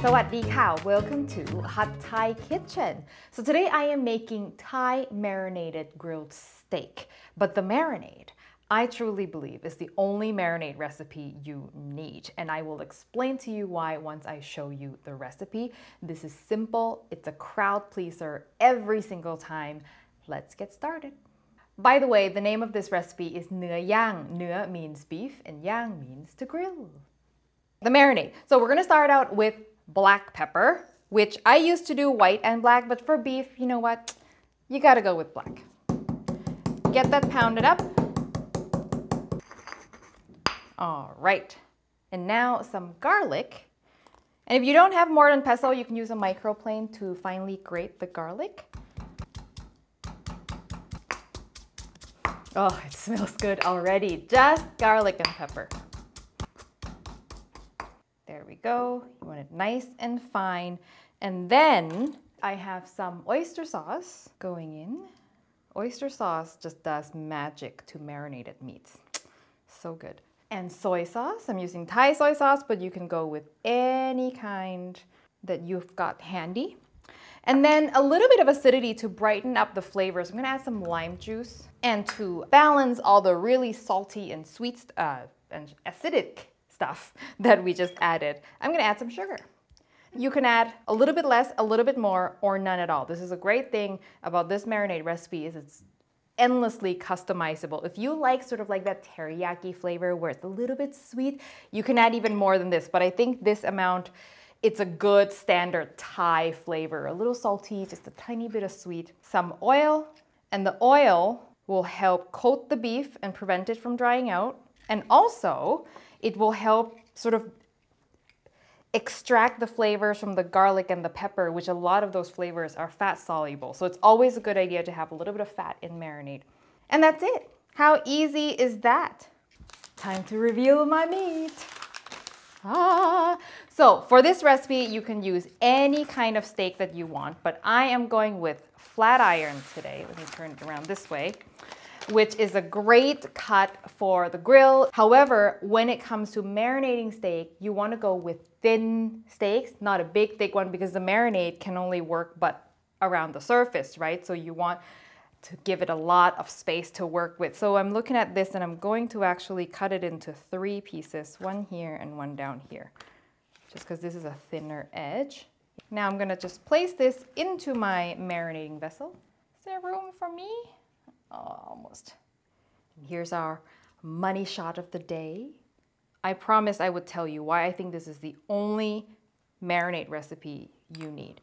Sawadee ka! Welcome to Hot Thai Kitchen. So today I am making Thai marinated grilled steak. But the marinade, I truly believe, is the only marinade recipe you need. And I will explain to you why once I show you the recipe. This is simple, it's a crowd pleaser every single time. Let's get started. By the way, the name of this recipe is นื้อย่าง. เนื้อ means beef and yang means to grill. The marinade. So we're gonna start out with black pepper, which I used to do white and black, but for beef, you know what? You gotta go with black. Get that pounded up. All right. And now some garlic. And if you don't have more than pestle, you can use a microplane to finely grate the garlic. Oh, it smells good already. Just garlic and pepper. There we go. You want it nice and fine. And then I have some oyster sauce going in. Oyster sauce just does magic to marinated meats. So good. And soy sauce. I'm using Thai soy sauce, but you can go with any kind that you've got handy. And then a little bit of acidity to brighten up the flavors. I'm gonna add some lime juice. And to balance all the really salty and sweet and acidic stuff that we just added, I'm gonna add some sugar. You can add a little bit less, a little bit more, or none at all. This is a great thing about this marinade recipe is it's endlessly customizable. If you like sort of like that teriyaki flavor where it's a little bit sweet, you can add even more than this. But I think this amount, it's a good standard Thai flavor. A little salty, just a tiny bit of sweet. Some oil, and the oil will help coat the beef and prevent it from drying out. And also, it will help sort of extract the flavors from the garlic and the pepper, which a lot of those flavors are fat soluble. So it's always a good idea to have a little bit of fat in marinade. And that's it. How easy is that? Time to reveal my meat. So for this recipe, you can use any kind of steak that you want, but I am going with flat iron today. Let me turn it around this way, which is a great cut for the grill. However, when it comes to marinating steak, you want to go with thin steaks, not a big thick one, because the marinade can only work but around the surface, right? So you want to give it a lot of space to work with. So I'm looking at this and I'm going to actually cut it into 3 pieces, one here and one down here, just because this is a thinner edge. Now I'm gonna just place this into my marinating vessel. Is there room for me? Oh, almost. And here's our money shot of the day. I promised I would tell you why I think this is the only marinade recipe you need.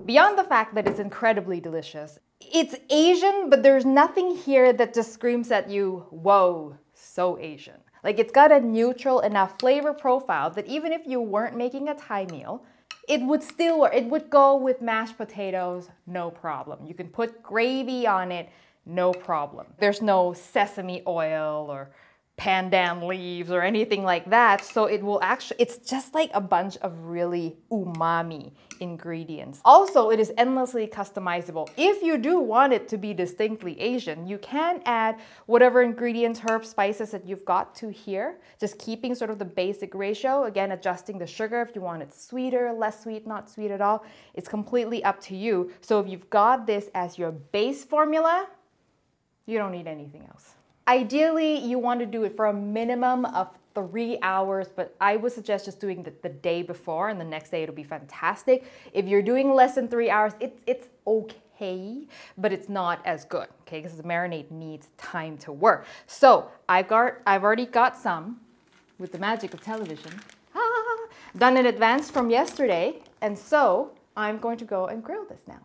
Beyond the fact that it's incredibly delicious, it's Asian, but there's nothing here that just screams at you, whoa, so Asian. Like it's got a neutral enough flavor profile that even if you weren't making a Thai meal, it would still work. It would go with mashed potatoes, no problem. You can put gravy on it, no problem. There's no sesame oil or pandan leaves or anything like that. So it will actually, it's just like a bunch of really umami ingredients. Also, it is endlessly customizable. If you do want it to be distinctly Asian, you can add whatever ingredients, herbs, spices that you've got to here, just keeping sort of the basic ratio. Again, adjusting the sugar if you want it sweeter, less sweet, not sweet at all. It's completely up to you. So if you've got this as your base formula, you don't need anything else. Ideally, you want to do it for a minimum of 3 hours, but I would suggest just doing the day before and the next day it'll be fantastic. If you're doing less than 3 hours, it's okay, but it's not as good, okay? Because the marinade needs time to work. So I've already got some with the magic of television, done in advance from yesterday, and so I'm going to go and grill this now.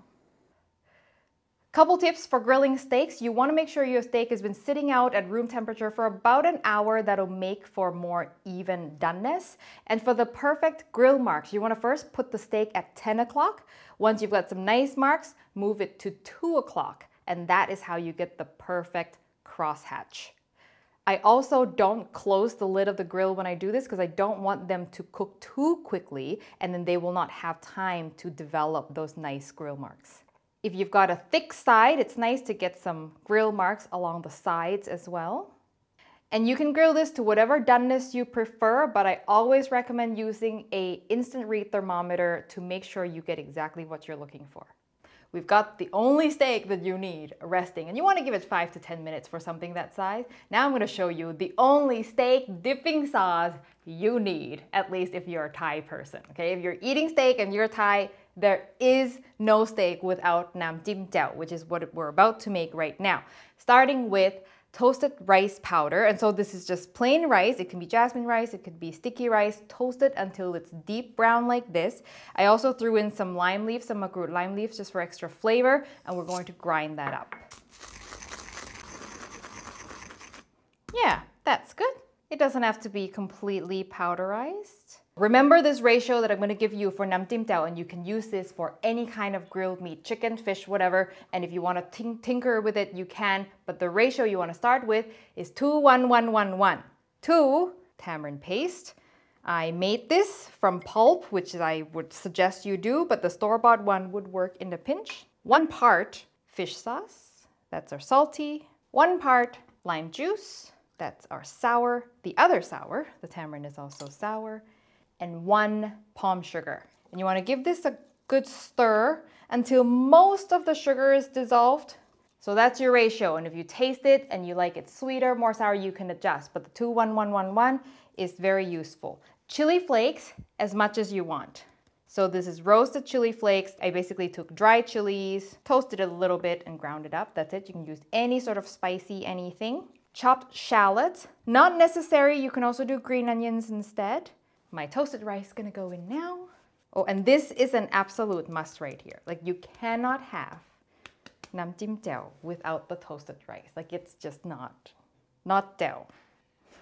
Couple tips for grilling steaks. You want to make sure your steak has been sitting out at room temperature for about an hour. That'll make for more even doneness. And for the perfect grill marks, you want to first put the steak at 10 o'clock. Once you've got some nice marks, move it to 2 o'clock. And that is how you get the perfect crosshatch. I also don't close the lid of the grill when I do this because I don't want them to cook too quickly and then they will not have time to develop those nice grill marks. If you've got a thick side, it's nice to get some grill marks along the sides as well. And you can grill this to whatever doneness you prefer, but I always recommend using an instant read thermometer to make sure you get exactly what you're looking for. We've got the only steak that you need resting, and you want to give it 5 to 10 minutes for something that size. Now I'm going to show you the only steak dipping sauce you need, at least if you're a Thai person. Okay, if you're eating steak and you're Thai, there is no steak without nam jim jaew, which is what we're about to make right now. Starting with toasted rice powder. And so this is just plain rice. It can be jasmine rice, it could be sticky rice, toasted until it's deep brown like this. I also threw in some lime leaves, some makrut lime leaves just for extra flavor, and we're going to grind that up. Yeah, that's good. It doesn't have to be completely powderized. Remember this ratio that I'm going to give you for nam jim jaew, and you can use this for any kind of grilled meat, chicken, fish, whatever. And if you want to tinker with it, you can. But the ratio you want to start with is 2:1:1:1:1. 2 tamarind paste. I made this from pulp, which I would suggest you do, but the store-bought one would work in a pinch. 1 part fish sauce. That's our salty. 1 part lime juice. That's our sour. The other sour, the tamarind is also sour. And 1 palm sugar. And you want to give this a good stir until most of the sugar is dissolved. So that's your ratio. And if you taste it and you like it sweeter, more sour, you can adjust. But the 2:1:1:1:1 is very useful. Chili flakes, as much as you want. So this is roasted chili flakes. I basically took dry chilies, toasted it a little bit, and ground it up. That's it. You can use any sort of spicy anything. Chopped shallots. Not necessary. You can also do green onions instead. My toasted rice is gonna go in now. Oh, and this is an absolute must right here. Like, you cannot have nam jim jaew without the toasted rice. Like, it's just not jaew.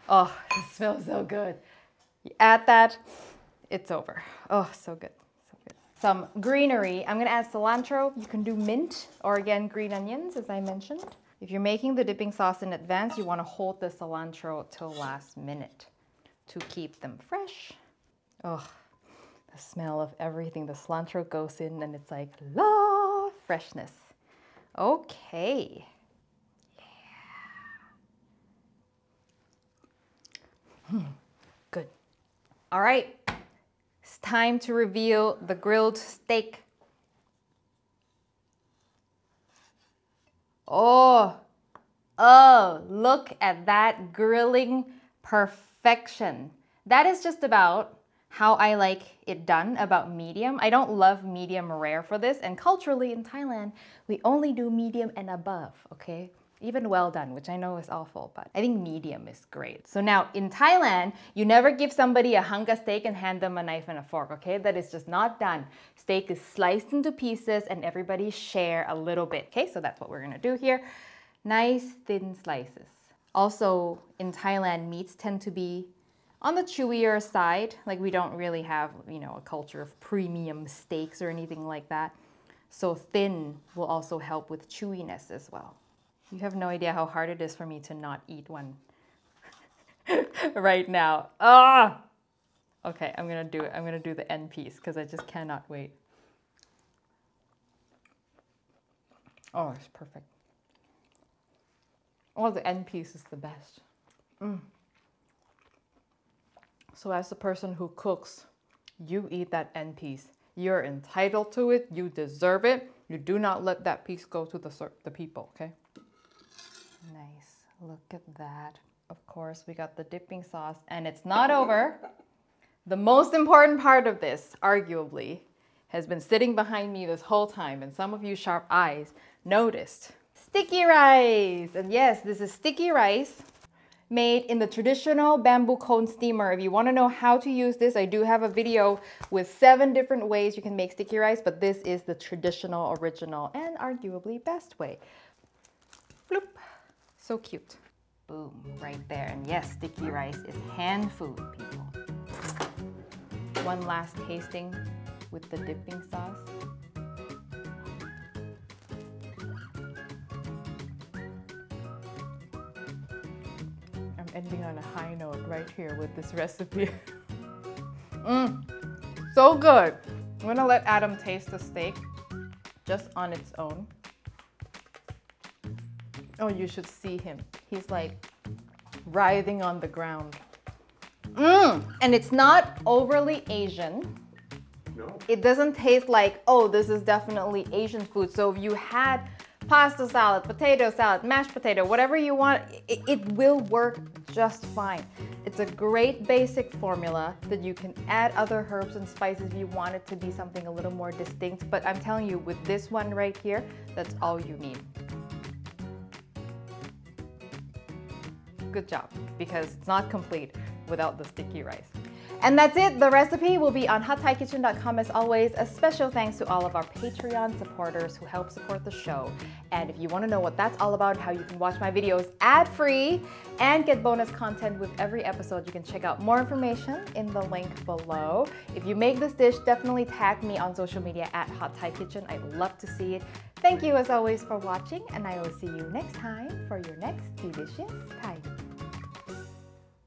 Oh, it smells so good. You add that, it's over. Oh, so good, so good. Some greenery. I'm gonna add cilantro. You can do mint or again, green onions, as I mentioned. If you're making the dipping sauce in advance, you wanna hold the cilantro till last minute to keep them fresh. Oh, the smell of everything. The cilantro goes in and it's like, la, freshness. Okay. Yeah. Good. All right. It's time to reveal the grilled steak. Oh, look at that grilling perfection. That is just about how I like it done, about medium. I don't love medium rare for this, and culturally in Thailand, we only do medium and above, okay? Even well done, which I know is awful, but I think medium is great. So now in Thailand, you never give somebody a hanga steak and hand them a knife and a fork, okay? That is just not done. Steak is sliced into pieces and everybody share a little bit, okay? So that's what we're gonna do here. Nice thin slices. Also in Thailand, meats tend to be on the chewier side. Like, we don't really have, you know, a culture of premium steaks or anything like that. So thin will also help with chewiness as well. You have no idea how hard it is for me to not eat one right now. Ah! Okay, I'm gonna do it. I'm gonna do the end piece because I just cannot wait. Oh, it's perfect. Oh, the end piece is the best. So as the person who cooks, you eat that end piece. You're entitled to it. You deserve it. You do not let that piece go to the people, okay? Nice. Look at that. Of course, we got the dipping sauce, and it's not over. The most important part of this, arguably, has been sitting behind me this whole time, and some of you sharp eyes noticed. Sticky rice! And yes, this is sticky rice made in the traditional bamboo cone steamer. If you want to know how to use this, I do have a video with 7 different ways you can make sticky rice, but this is the traditional, original, and arguably best way. Bloop. So cute. Boom, right there. And yes, sticky rice is hand food, people. One last tasting with the dipping sauce. I'm ending on a high note right here with this recipe. So good. I'm gonna let Adam taste the steak just on its own. Oh, you should see him. He's like writhing on the ground. And it's not overly Asian. No. It doesn't taste like, oh, this is definitely Asian food. So if you had pasta salad, potato salad, mashed potato, whatever you want, it will work just fine. It's a great basic formula that you can add other herbs and spices if you want it to be something a little more distinct. But I'm telling you, with this one right here, that's all you need. Good job, because it's not complete without the sticky rice. And that's it. The recipe will be on hotthaikitchen.com as always. A special thanks to all of our Patreon supporters who help support the show. And if you want to know what that's all about, how you can watch my videos ad-free and get bonus content with every episode, you can check out more information in the link below. If you make this dish, definitely tag me on social media at Hot Thai Kitchen. I'd love to see it. Thank you as always for watching, and I will see you next time for your next delicious Thai